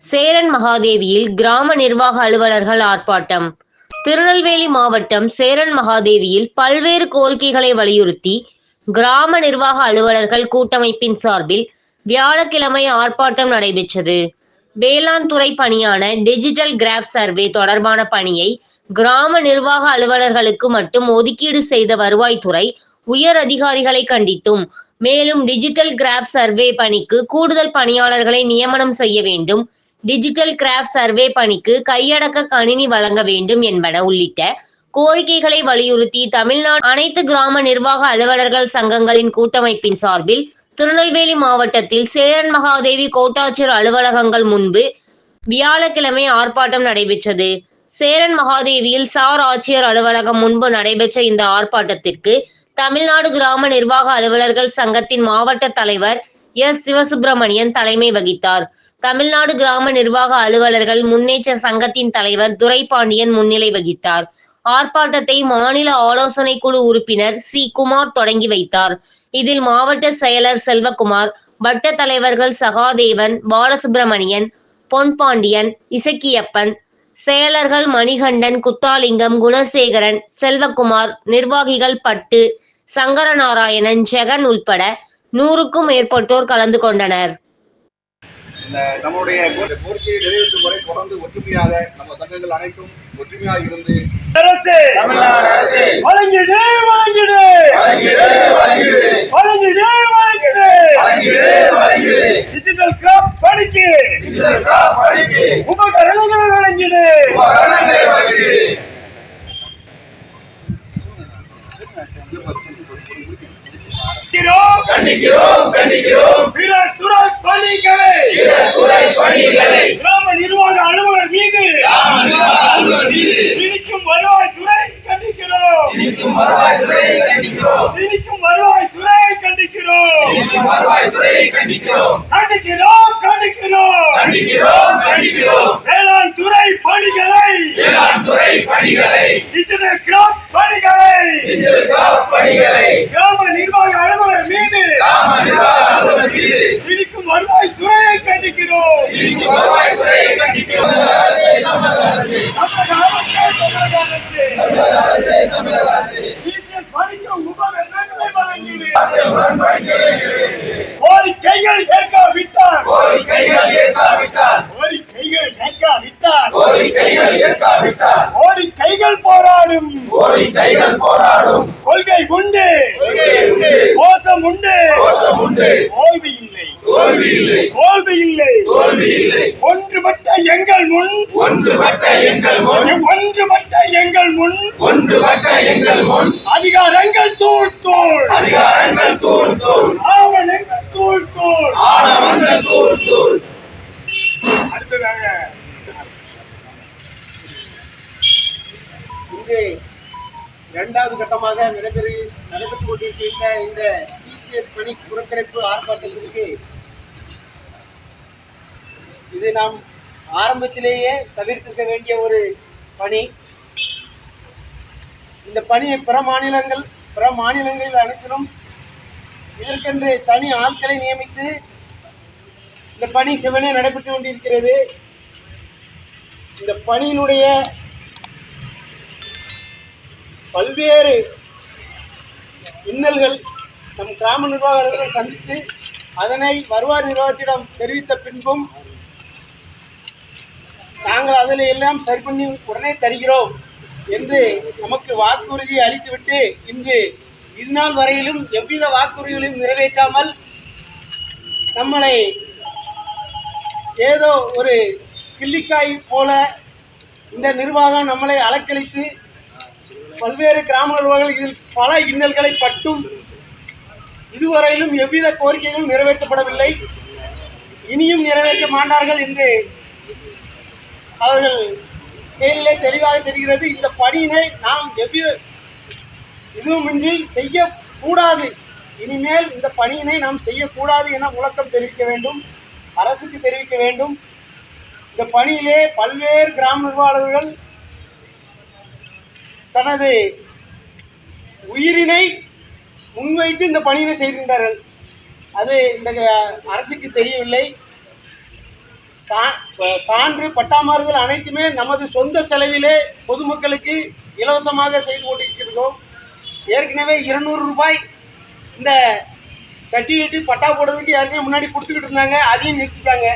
சேரன் மகாதேவியில் கிராம நிர்வாக அலுவலர்கள் ஆர்ப்பாட்டம். திருநெல்வேலி மாவட்டம் சேரன் மகாதேவியில் பல்வேறு கோரிக்கைகளை வலியுறுத்தி கிராம நிர்வாக அலுவலர்கள் கூட்டமைப்பின் சார்பில் வியாழக்கிழமை ஆர்ப்பாட்டம் நடைபெற்றது. வேளாண் துறை பணியான டிஜிட்டல் கிராப் சர்வே தொடர்பான பணியை கிராம நிர்வாக அலுவலர்களுக்கு மட்டும் ஒதுக்கீடு செய்த வருவாய்த்துறை உயர் அதிகாரிகளை கண்டித்தும், மேலும் டிஜிட்டல் கிராப் சர்வே பணிக்கு கூடுதல் பணியாளர்களை நியமனம் செய்ய வேண்டும், டிஜிட்டல் கிராப் சர்வே பணிக்கு கையடக்க கணினி வழங்க வேண்டும் என்பன உள்ளிட்ட கோரிக்கைகளை வலியுறுத்தி தமிழ்நாடு அனைத்து கிராம நிர்வாக அலுவலர்கள் சங்கங்களின் கூட்டமைப்பின் சார்பில் திருநெல்வேலி மாவட்டத்தில் சேரன் மகாதேவி கோட்டாட்சியர் அலுவலகங்கள் முன்பு வியாழக்கிழமை ஆர்ப்பாட்டம் நடைபெற்றது. சேரன் மகாதேவியில் சார் ஆட்சியர் அலுவலகம் முன்பு நடைபெற்ற இந்த ஆர்ப்பாட்டத்திற்கு தமிழ்நாடு கிராம நிர்வாக அலுவலர்கள் சங்கத்தின் மாவட்ட தலைவர் எஸ். சிவசுப்பிரமணியன் தலைமை வகித்தார். தமிழ்நாடு கிராம நிர்வாக அலுவலர்கள் முன்னேற்ற சங்கத்தின் தலைவர் துரைபாண்டியன் முன்னிலை வகித்தார். ஆர்ப்பாட்டத்தை மாநில ஆலோசனை குழு உறுப்பினர் சி. குமார் தொடங்கி வைத்தார். இதில் மாவட்ட செயலர் செல்வகுமார், வட்ட தலைவர்கள் சகாதேவன், பாலசுப்பிரமணியன், பொன்பாண்டியன், இசக்கியப்பன், செயலர்கள் மணிகண்டன், குத்தாலிங்கம், குணசேகரன், செல்வகுமார், நிர்வாகிகள் பட்டு, சங்கரநாராயணன், ஜெகன் உள்பட 100க்கும் மேற்பட்டோர் கலந்து கொண்டனர். நம்முடைய கோரிக்கையை நிறைவேற்றும் வரை தொடர்ந்து ஒற்றுமையாக நம்ம சங்கங்கள் அனைத்தும் ஒற்றுமையாக இருந்து டிஜிட்டல் கிராப் பணிக்கு உபகரணங்களை வழங்கிடு. கண்டிக்கிறோம் பிறத்துறை பணிகளை கிராம நிர்வாக அலுவலர் மீது திணிக்கும் வருவாய்த்துறை கண்டிக்கிறோம். வேளாண் துறை பணிகளை டிஜிட்டல் கிராப் பணிகளை கிராம நிர்வாக அலுவலர் மீது திணிக்கும் வருவாய்த்துறையை கண்டிக்கிறோம். கோரிக்கைகள் ஏற்காவிட்டால் கோரிக்கைகள் போராடும். கொள்கை உண்டு, கோஷம் உண்டு, தோல்வி இல்லை. ஒன்றுபட்ட எங்கள் முன் அதிகாரங்கள் தூள் ஆவணங்கள் தூள். அடுத்ததாக இன்று இரண்டாவது கட்டமாக நடைபெற்றுக் கொண்டிருக்கின்ற இந்த டிசிஎஸ் பணி புறக்கணிப்பு ஆர்ப்பாட்டத்திற்கு இது நாம் ஆரம்பத்திலேயே தவிர்த்திருக்க வேண்டிய ஒரு பணி. இந்த பணியை பிற மாநிலங்களில் அனைத்திலும் இதற்கென்று தனி ஆட்களை நியமித்து இந்த பணி செவனே நடைபெற்று கொண்டிருக்கிறது. இந்த பணியினுடைய பல்வேறு இன்னல்கள் நம் கிராம நிர்வாகர்கள் சந்தித்து அதனை வருவாய் நிர்வாகத்திடம் தெரிவித்த பின்பும் நாங்கள் அதில் எல்லாம் சரி பண்ணி உடனே தருகிறோம் என்று நமக்கு வாக்குறுதி அளித்துவிட்டு இன்று இதுநாள் வரையிலும் எவ்வித வாக்குறுதிகளையும் நிறைவேற்றாமல் நம்மளை ஏதோ ஒரு கிள்ளிக்காய் போல இந்த நிர்வாகம் நம்மளை அலக்களித்து பல்வேறு கிராம நிர்வாகிகள் இதில் பல இன்னல்களை பட்டும் இதுவரையிலும் எவ்வித கோரிக்கைகளும் நிறைவேற்றப்படவில்லை, இனியும் நிறைவேற்ற மாட்டார்கள் என்று அவர்கள் செயலிலே தெளிவாக தெரிகிறது. இந்த பணியினை நாம் எவ்வித இதுவுமின்றி செய்யக்கூடாது. இனிமேல் இந்த பணியினை நாம் செய்யக்கூடாது என முழக்கம் தெரிவிக்க வேண்டும், அரசுக்கு தெரிவிக்க வேண்டும். இந்த பணியிலே பல்வேறு கிராம நிர்வாகர்கள் தனது உயிரினை முன்வைத்து இந்த பணியினை செய்கின்றார்கள். அது இந்த அரசுக்கு தெரியவில்லை. சான்று பட்டாமாறுதல் அனைத்துமே நமது சொந்த செலவிலே பொதுமக்களுக்கு இலவசமாக செய்து கொண்டிருக்கிறோம். ஏற்கனவே 200 ரூபாய் இந்த சர்டிஃபிகேட்டு பட்டா போடுறதுக்கு யாருமே முன்னாடி கொடுத்துக்கிட்டு இருந்தாங்க, அதையும் நிறுத்திட்டாங்க.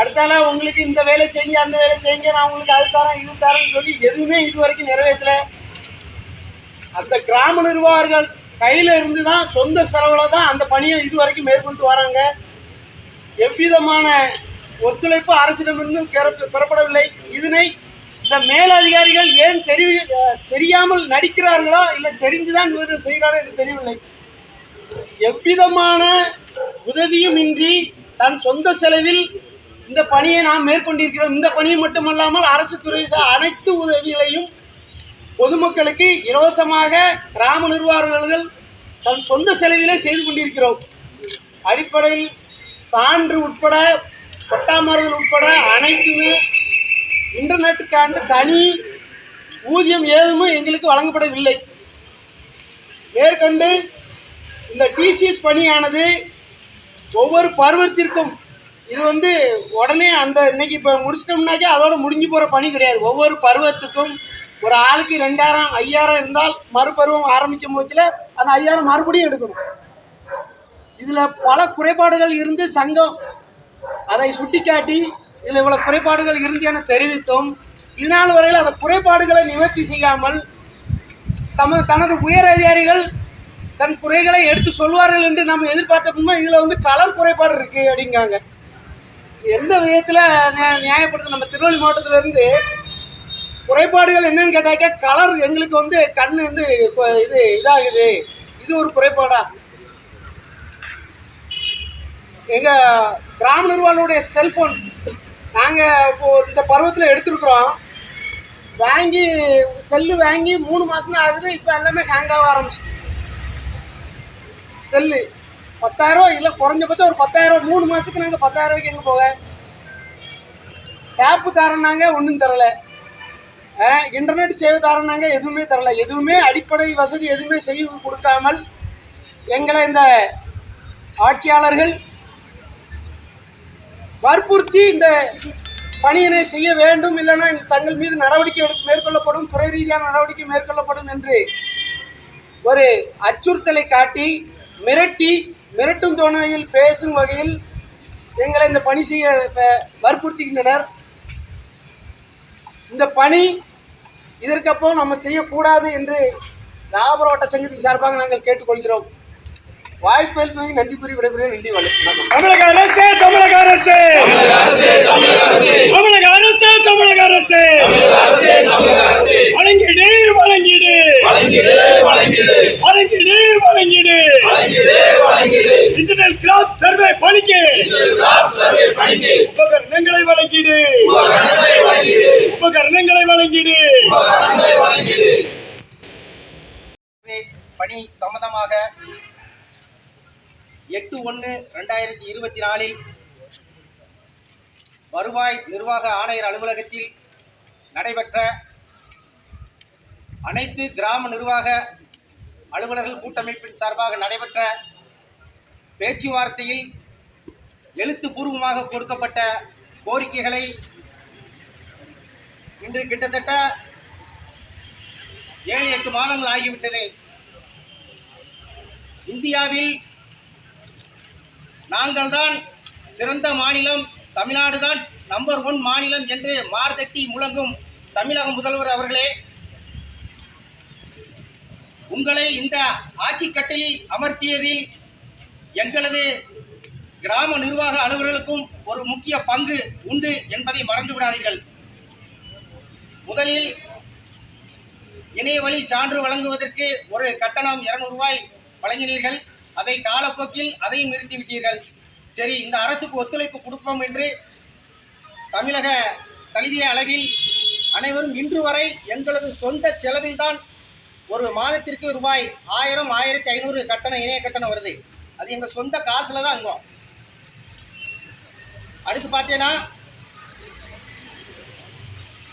அடுத்தால உங்களுக்கு இந்த வேலை செய்யுங்க அந்த வேலை செய்யுங்க, நான் உங்களுக்கு அது தரேன் இது தரேன்னு சொல்லி எதுவுமே இது வரைக்கும் நிறைவேற்றலை. அந்த கிராம நிர்வாகர்கள் கையில் இருந்து தான் சொந்த செலவில் தான் அந்த பணியை இது வரைக்கும் மேற்கொண்டு வராங்க. எவ்விதமான ஒத்துழைப்பு அரசிடமிருந்தும் பெறப்படவில்லை. இதனை இந்த மேலதிகாரிகள் ஏன் தெரியாமல் நடிக்கிறார்களோ இல்லை தெரிந்துதான் இவர்கள் செய்கிறார்கள் என்று தெரியவில்லை. எவ்விதமான உதவியும் இன்றி தன் சொந்த செலவில் இந்த பணியை நாம் மேற்கொண்டிருக்கிறோம். இந்த பணியை மட்டுமல்லாமல் அரசு துறை அனைத்து உதவிகளையும் பொதுமக்களுக்கு இலவசமாக கிராம நிர்வாகர்கள் தன் சொந்த செலவிலே செய்து கொண்டிருக்கிறோம். அடிப்படையில் சான்று உட்பட பட்டாமாறுதல் உட்பட அனைத்துமே இன்டர்நெட்டுக்காண்டு தனி ஊதியம் ஏதுமே எங்களுக்கு வழங்கப்படவில்லை. மேற்கொண்டு இந்த டிசிஎஸ் பணியானது ஒவ்வொரு பருவத்திற்கும் இது உடனே அந்த இன்னைக்கு இப்போ முடிச்சிட்டோம்னாக்கா அதோட முடிஞ்சு போகிற பணி கிடையாது. ஒவ்வொரு பருவத்துக்கும் ஒரு ஆளுக்கு 2000 5000 இருந்தால் மறுபருவம் ஆரம்பிக்கும் போச்சில் அந்த 5000 மறுபடியும் எடுக்கணும். இதில் பல குறைபாடுகள் இருந்து சங்கம் அதை சுட்டிக்காட்டி இதில் இவ்வளோ குறைபாடுகள் இருந்து என தெரிவித்தும் இதனால் வரையில் அந்த குறைபாடுகளை நிவர்த்தி செய்யாமல் தனது உயர் அதிகாரிகள் தன் குறைகளை எடுத்து சொல்வார்கள் என்று நம்ம எதிர்பார்த்தோம்னா இதில் கலர் குறைபாடு இருக்குது அப்படிங்காங்க. எந்த விதத்தில் நியாயப்படுத்த நம்ம திருநெல்வேலி மாவட்டத்திலேருந்து குறைபாடுகள் என்னன்னு கேட்டாக்க கலர் எங்களுக்கு கண் இது இதாகுது, இது ஒரு குறைபாடா? எங்கள் கிராம நிர்வாகிகளுடைய செல்ஃபோன் நாங்கள் இப்போது இந்த பருவத்தில் எடுத்துருக்குறோம். செல்லு வாங்கி 3 மாதம் தான் ஆகுது. இப்போ எல்லாமே ஹேங் ஆக ஆரம்பிச்சு. செல்லு 10,000 இல்லை குறைஞ்சபட்சம் ஒரு 10,000 3 மாதத்துக்கு நாங்கள் 10,000 ரூபாய்க்கு எங்கே போக. டேப்பு தரேன்னாங்க, ஒன்றும் தரலை. இன்டர்நெட் சேவை தரேன்னாங்க, எதுவுமே தரலை. எதுவுமே அடிப்படை வசதி எதுவுமே செய்து கொடுக்காமல் எங்களை இந்த ஆட்சியாளர்கள் வற்புறுத்தி இந்த பணியினை செய்ய வேண்டும், இல்லைன்னா தங்கள் மீது நடவடிக்கை மேற்கொள்ளப்படும், துறை ரீதியான நடவடிக்கை மேற்கொள்ளப்படும் என்று ஒரு அச்சுறுத்தலை காட்டி மிரட்டும் தோணையில் பேசும் வகையில் எங்களை இந்த பணி செய்ய வற்புறுத்துகின்றனர். இந்த பணி இதற்கப்புறம் நம்ம செய்யக்கூடாது என்று ராபர் வட்ட சங்கத்தின் சார்பாக நாங்கள் கேட்டுக்கொள்கிறோம். வாய்ப்பளித்தமைக்கு நன்றி கூறி விடைபெறுகிறேன். நன்றி, வணக்கம். தமிழக அரசு தமிழக அரசு தமிழக அரசு தமிழக அரசு வழங்கிடு வழங்கிடு வழங்கிடு டிஜிட்டல் கிராப் சர்வே பணிக்கு உபகரணங்களை வழங்கிடு பணி சம்பந்தமாக 8/1/2024 வருவாய் நிர்வாக ஆணையர் அலுவலகத்தில் நடைபெற்ற அனைத்து கிராம நிர்வாக அலுவலர்கள் கூட்டமைப்பின் சார்பாக நடைபெற்ற பேச்சுவார்த்தையில் எழுத்துப்பூர்வமாக கொடுக்கப்பட்ட கோரிக்கைகளை இன்று கிட்டத்தட்ட 7-8 மாதங்கள் ஆகிவிட்டது. இந்தியாவில் நாங்கள் தான் சிறந்த மாநிலம், தமிழ்நாடு தான் நம்பர் 1 மாநிலம் என்று மார்தட்டி முழங்கும் தமிழக முதல்வர் அவர்களே, உங்களை இந்த ஆட்சி கட்டிலில் அமர்த்தியதில் எங்களது கிராம நிர்வாக அலுவலர்களுக்கும் ஒரு முக்கிய பங்கு உண்டு என்பதை மறந்து விடாதீர்கள். முதலில் இணையவழி சான்று வழங்குவதற்கு ஒரு கட்டணம் 200 ரூபாய் வழங்கினீர்கள். அதை காலப்போக்கில் அதையும் நிறுத்திவிட்டீர்கள். சரி, இந்த அரசுக்கு ஒத்துழைப்பு கொடுப்போம் என்று தமிழக கல்விய அளவில் அனைவரும் இன்று வரை எங்களது சொந்த செலவில் தான் ஒரு மாதத்திற்கு ரூபாய் 1000 1500 கட்டணம் இணைய கட்டணம் வருது. அது எங்கள் சொந்த காசில் தான் அங்கும். அடுத்து பார்த்தீங்கன்னா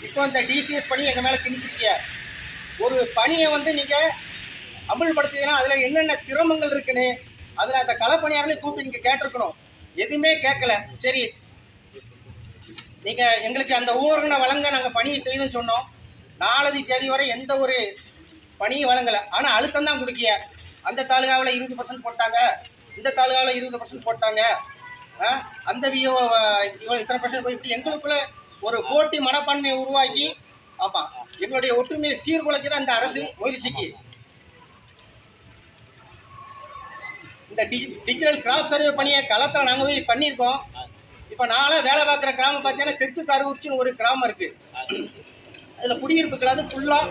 இப்போ இந்த டிசிஎஸ் பணி எங்கள் மேலே திணிச்சிருக்கீங்க. ஒரு பணியை நீங்கள் அமல்படுத்தினா அதில் என்னென்ன சிரமங்கள் இருக்குன்னு அதில் அந்த களப்பணியாரனை கூப்பிட்டு நீங்கள் கேட்டிருக்கணும். எதுவுமே கேட்கல. சரி, நீங்கள் எங்களுக்கு அந்த ஊர்களை வழங்க நாங்கள் பணியை செய்துன்னு சொன்னோம். 4 தேதி வரை எந்த ஒரு பணியும் வழங்கலை. ஆனால் அழுத்தம் தான் கொடுக்கிய. அந்த தாலுகாவில் 20% போட்டாங்க, இந்த தாலுகாவில் 20% போட்டாங்க, அந்த விஓ இத்தனை பர்சன்ட் போய் இப்படி எங்களுக்குள்ள ஒரு போட்டி மனப்பான்மையை உருவாக்கி, ஆமாம், எங்களுடைய ஒற்றுமையை சீர்குலைக்க தான் இந்த அரசு முயற்சிக்கு. இந்த டிஜிட்டல் கிராப் சர்வே பணியை களத்தில் நாங்கள் போய் பண்ணியிருக்கோம். இப்போ நானும் வேலை பார்க்குற கிராமம் பார்த்தீங்கன்னா தெற்கு கருவூர்ச்சின்னு ஒரு கிராமம் இருக்குது. அதில் குடியிருப்புகள் அது ஃபுல்லாக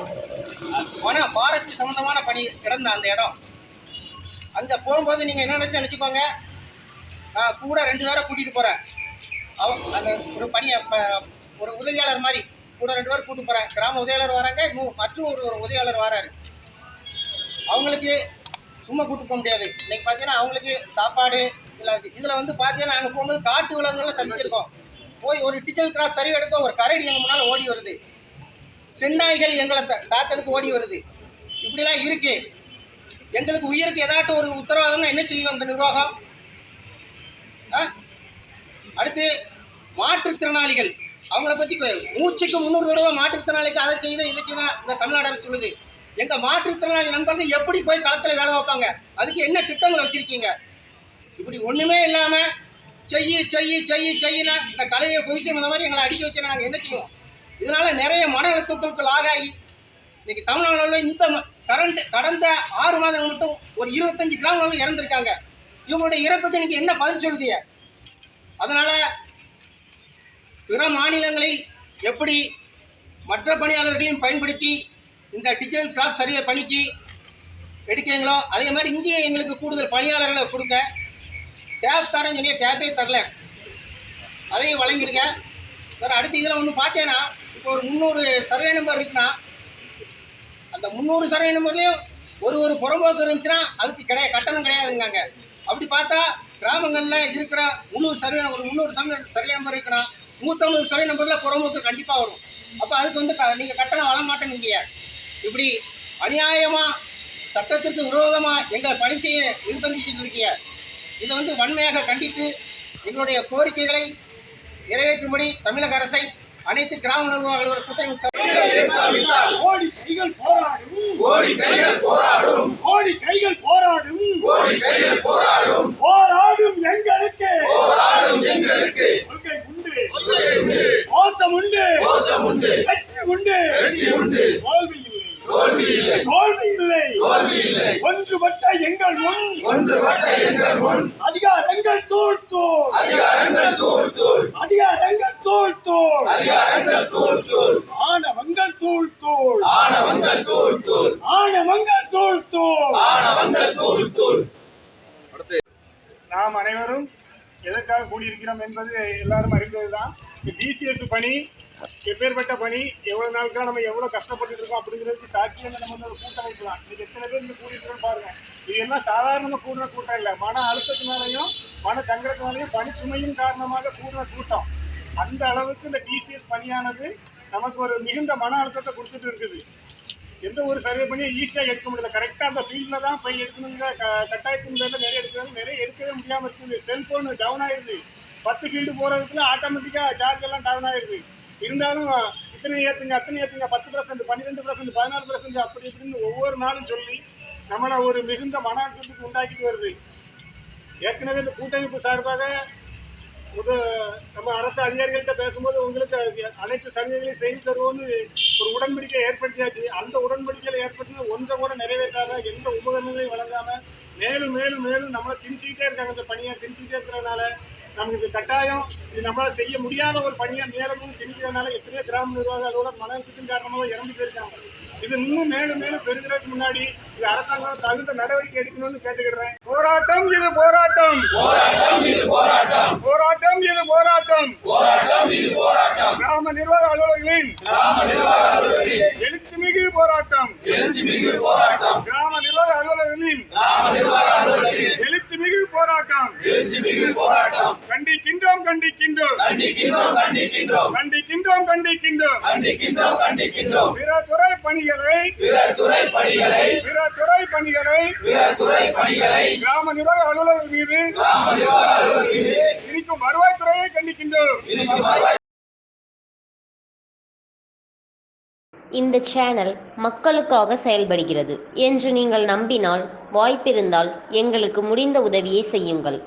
ஃபாரஸ்ட் சம்மந்தமான பணி கிடந்த அந்த இடம். அங்கே போகும்போது நீங்கள் என்ன நினச்சிக்கோங்க, நான் கூட 2 பேரை கூட்டிகிட்டு போகிறேன். அந்த ஒரு பணியை ஒரு உதவியாளர் மாதிரி கூட 2 பேர் கூப்பிட்டு போகிறேன். கிராம உதவியாளர் வராங்க, மற்றும் ஒரு உதவியாளர் வராரு. அவங்களுக்கு சும்மா கூப்பிட்டு போக முடியாது. இன்னைக்கு பார்த்தீங்கன்னா அவங்களுக்கு சாப்பாடு இல்லை இருக்குது. இதில் வந்து பார்த்தீங்கன்னா நாங்கள் போகும்போது காட்டு விலங்குகளை சந்திச்சிருக்கோம். போய் ஒரு டிஜிட்டல் கிராப் சர்வே எடுக்க ஒரு கரடி எங்கள் முன்னால் ஓடி வருது, சென்னாய்கள் எங்களை தாக்கிறதுக்கு ஓடி வருது. இப்படிலாம் இருக்கு. எங்களுக்கு உயிருக்கு ஏதாட்டும் ஒரு உத்தரவாதம்னா என்ன செய்யும் அந்த நிர்வாகம்? அடுத்து மாற்றுத்திறனாளிகள், அவங்கள பற்றி மூச்சுக்கு 300 தடவை மாற்றுத்திறனாளிக்கு அதை செய்த இதை செய்ய இந்த தமிழ்நாடு அரசு சொல்லுது. எங்கள் மாற்றுத்திறனாளி நண்பர்கள் எப்படி போய் களத்தில் வேலை வைப்பாங்க? அதுக்கு என்ன திட்டங்களை வச்சுருக்கீங்க? இப்படி ஒன்றுமே இல்லாமல் செய்யினா இந்த கலையை பொய்ச்சி இந்த மாதிரி எங்களை அடிக்க வச்சு நாங்கள் என்ன செய்வோம்? இதனால் நிறைய மன அழுத்தத்திற்குள் ஆகாகி இன்னைக்கு தமிழ்நாட்டில் இந்த கடந்த 6 மாதங்கள் மட்டும் ஒரு 25 கிராமங்கள் இறந்துருக்காங்க. இவங்களுடைய இறப்புக்கு இன்னைக்கு என்ன பதில் சொல்லுதிய? அதனால் பிற மாநிலங்களில் எப்படி மற்ற பணியாளர்களையும் பயன்படுத்தி இந்த டிஜிட்டல் கிராப் சர்வே பணிக்கு எடுக்கீங்களோ அதே மாதிரி இங்கேயும் எங்களுக்கு கூடுதல் பணியாளர்களை கொடுங்க. டேப் தரேன்னு சொல்லி டேப்பே தரல, அதையும் வழங்கிடுங்க. வேறு அடுத்து இதில் ஒன்று பார்த்தேன்னா, இப்போ ஒரு 300 சர்வே நம்பர் இருக்குன்னா அந்த 300 சர்வே நம்பர்லேயும் ஒரு புறம்போக்கு இருந்துச்சுன்னா அதுக்கு கட்டணம் கிடையாதுங்காங்க. அப்படி பார்த்தா கிராமங்களில் இருக்கிற முழு சர்வே ஒரு 300 சர்வே நம்பர் இருக்குன்னா 150 சர்வே நம்பரில் புறம்போக்கு கண்டிப்பாக வரும். அப்போ அதுக்கு வந்து நீங்கள் கட்டணம் வழங்க மாட்டேங்க. இப்படி அநியாயமாக சட்டத்திற்கு விரோதமாக எங்கள் பணி செய்ய நிர்பந்திச்சுட்டு இருக்கீங்க. இதை வந்து வன்மையாக கண்டித்து எங்களுடைய கோரிக்கைகளை நிறைவேற்றும்படி தமிழக அரசை அனைத்து கிராம நிர்வாக அலுவலர் கூட்டணி கோடி கைகள் போராடும் போராடும் எங்களுக்கு கொள்கை உண்டு, மோசம் உண்டு, வெற்றி உண்டு, தோல்வி இல்லை. ஒன்றுபட்ட எங்கள் முன் அதிகாரங்கள் தூள் தூள், ஆணவங்கள் தூள் தூள். நாம் அனைவரும் எதற்காக கூடியிருக்கிறோம் என்பது எல்லாரும் அறிந்ததுதான். டிசிஎஸ் பணி எப்பேற்பட்ட பணி, எவ்வளவு நாளுக்காக நம்ம எவ்வளவு கஷ்டப்பட்டு இருக்கோம் அப்படிங்கிறதுக்கு சாட்சியம் நம்ம வந்து ஒரு கூட்டமைப்பு தான். இன்னைக்கு எத்தனை பேர் இங்கே கூடியிருக்கிறோம் பாருங்க. இது எல்லாம் சாதாரணமாக கூடுற கூட்டம் இல்லை, மன அழுத்தத்தினாலையும் மன சங்கடத்தினாலையும் பணிச்சுமையின் காரணமாக கூடுற கூட்டம். அந்த அளவுக்கு இந்த டிசிஎஸ் பணியானது நமக்கு ஒரு மிகுந்த மன அழுத்தத்தை கொடுத்துட்டு இருக்குது. எந்த ஒரு சர்வே பண்ணியும் ஈஸியாக எடுக்க முடியல. கரெக்டாக அந்த ஃபீல்டில் தான் போய் எடுக்கணுங்கிற கட்டாயத்தின் பேரில் நிறைய எடுக்கவே முடியாமல் இருக்குது. செல்ஃபோன் டவுன் ஆயிடுது. 10 ஃபீல்டு போகிறதுக்குள்ள ஆட்டோமேட்டிக்காக சார்ஜ் எல்லாம் டவுன் ஆயிடுது. இருந்தாலும் இத்தனை ஏற்றுங்க 10%, 12%, 14% அப்படி இப்படின்னு ஒவ்வொரு நாளும் சொல்லி நம்மளை ஒரு மிகுந்த மன அழுத்தத்துக்கு உண்டாக்கிட்டு வருது. ஏற்கனவே இந்த கூட்டமைப்பு சார்பாக நம்ம அரசு அதிகாரிகள்கிட்ட பேசும்போது உங்களுக்கு அனைத்து சலுகைகளையும் செய்து தருவோம்னு ஒரு உடன்படிக்கை ஏற்படுத்தியாச்சு. அந்த உடன்படிக்கையில் ஏற்படுத்தி ஒன்றை கூட நிறைவேற்றாத, எந்த உபகரணங்களையும் வழங்காமல் மேலும் மேலும் மேலும் நம்மளை திணிச்சிக்கிட்டே இருக்காங்க. இந்த பணியை திணிச்சிக்கிட்டே இருக்கிறதுனால நமக்கு இது கட்டாயம், இது நம்மளால் செய்ய முடியாத ஒரு பணியை மேலும் திணிக்கிறதுனால எத்தனையோ கிராம நிர்வாகம் அதோட மன அழுத்தத்தின் காரணமாக இறந்து போயிருக்காங்க. இது இன்னும் மேலும் மேலும் பெருகிறதுக்கு முன்னாடி இது அரசாங்கம் தகுந்த நடவடிக்கை எடுக்கணும்னு கேட்டுக்கிறேன். போராட்டம் இது போராட்டம், கிராம நிர்வாக அலுவலர்களின் எழுச்சிமிகு போராட்டம், கிராம நிர்வாக அலுவலர்களின் எழுச்சிமிகு போராட்டம். கண்டிக்கின்றோம். பிற துறை பணிகளை கிராம நிர்வாக அலுவலர்கள் மீது திணிக்கும் வருவாய்த்துறையை கண்டிக்கின்றோம். இந்த சேனல் மக்களுக்காக செயல்படுகிறது என்று நீங்கள் நம்பினால், வாய்ப்பிருந்தால் எங்களுக்கு முடிந்த உதவியை செய்யுங்கள்.